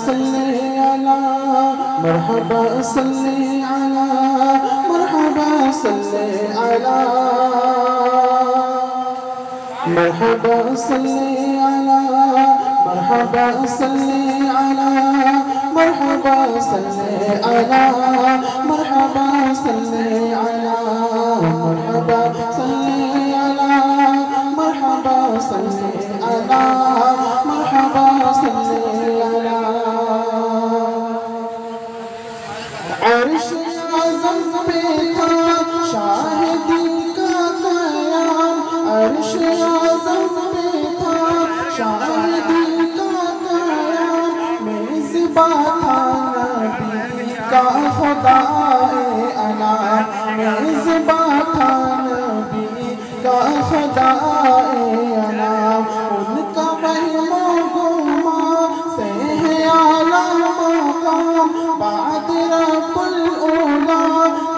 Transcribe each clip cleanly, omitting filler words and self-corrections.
صلی علی مرحبا صلی علی مرحبا صلی علی مرحبا صلی علی مرحبا صلی علی مرحبا صلی علی مرحبا صلی علی مرحبا صلی علی مرحبا صلی علی مرحبا صلی علی عرش اعظم پہ تھا شاہدی کا قیام عرش اعظم پہ تھا شاہدی کا قیام میزباں تھا نبی کا خدائے انام میزباں تھا نبی کا خدائے انام ان کا وہم و گما سے ہے اعلیٰ مقام بعد رب الاولا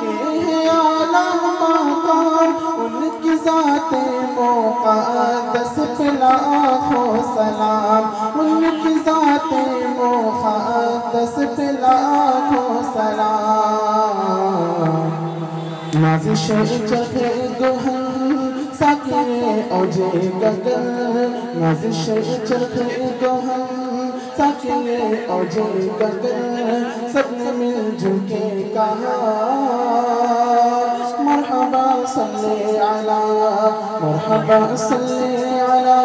کے ہے اعلیٰ مقام ان کی ذات مقدس پہ لاکھوں سلام ان کی ذات مقدس پہ لاکھوں سلام نازش چرخ گہن ساکن اوجے گگن نازش چرخ گہن ساکن اوجے گگن سب نے مل جل کے کہا مرحبا صلی علی مرحبا صلی علی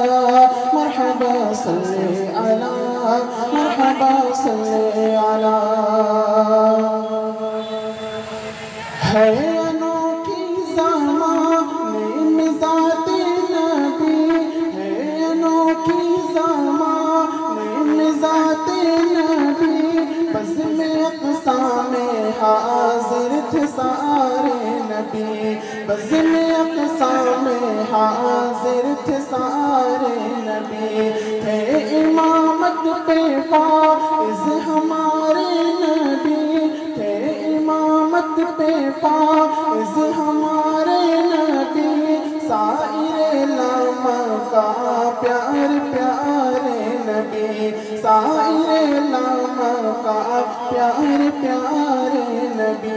مرحبا صلی علی مرحبا صلی علی ہے انوکھی زمان ذات نبی ہے انوکھی زمان ذات نبی بزم اقسام حاضر تھے سارے نبی بزم اقسام حاضر تھے سارے نبی تھے امامت پہ فائز ہمارے نبی تھے امامت پہ فائز ہمارے نبی سائر لامہ کا پیار پیارے نبی سائر لامہ کا پیار پیارے نبی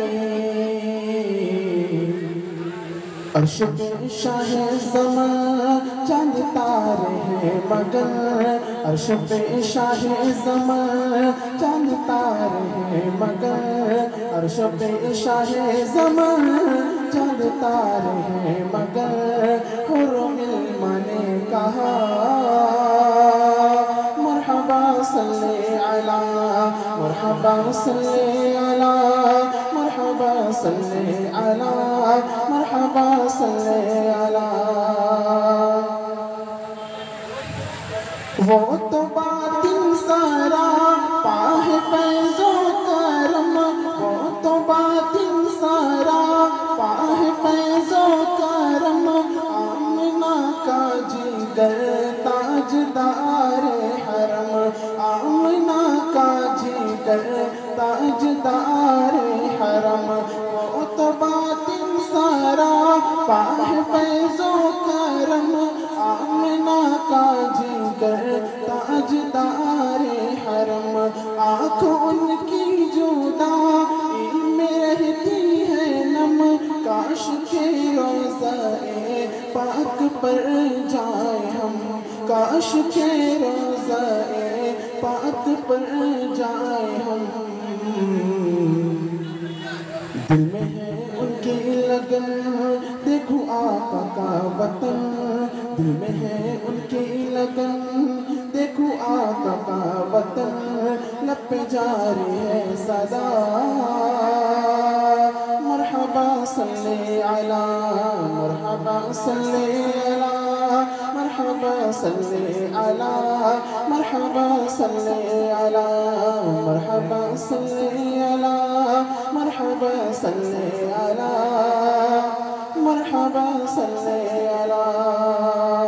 عرش پہ شاہ زمان چاند تارے ہیں مگر عرش پہ شاہ زمان چاند تارے ہیں مگر عرش پہ شاہ زمان چاند تارے ہیں مگر حرم علم نے کہا مرحبا صلی علی مرحبا صلی علی مرحبا صلی علی مرحبا صلی علی وہ تو باطن سارا پاہ فیض و کرم وہ تو باطن سارا پاہ فیض و کرم آمنہ کا جگر تاجدار حرم آمنہ کا جگر تاجدار حرم وہ تو باطن سارا پاہ فیض و کرم آمنہ کا جگر تاجدار حرم آنکھ ان کی جدائی میں رہتی ہے نم کاش کے روضہ پاک پر جائیں ہم کاش کے روضہ پاک پر جائیں ہم دل میں ہے ان کی لگن دیکھو آقا کا وطن دل میں ہے ان کی لگن دیکھو آقا کا وطن لب پہ جاری ہے صدا مرحبا صلی علی مرحبا صلی علی مرحبا صلی علی مرحبا صلی علی مرحبا صلی علی مرحبا صلی علی مرحبا صلی علی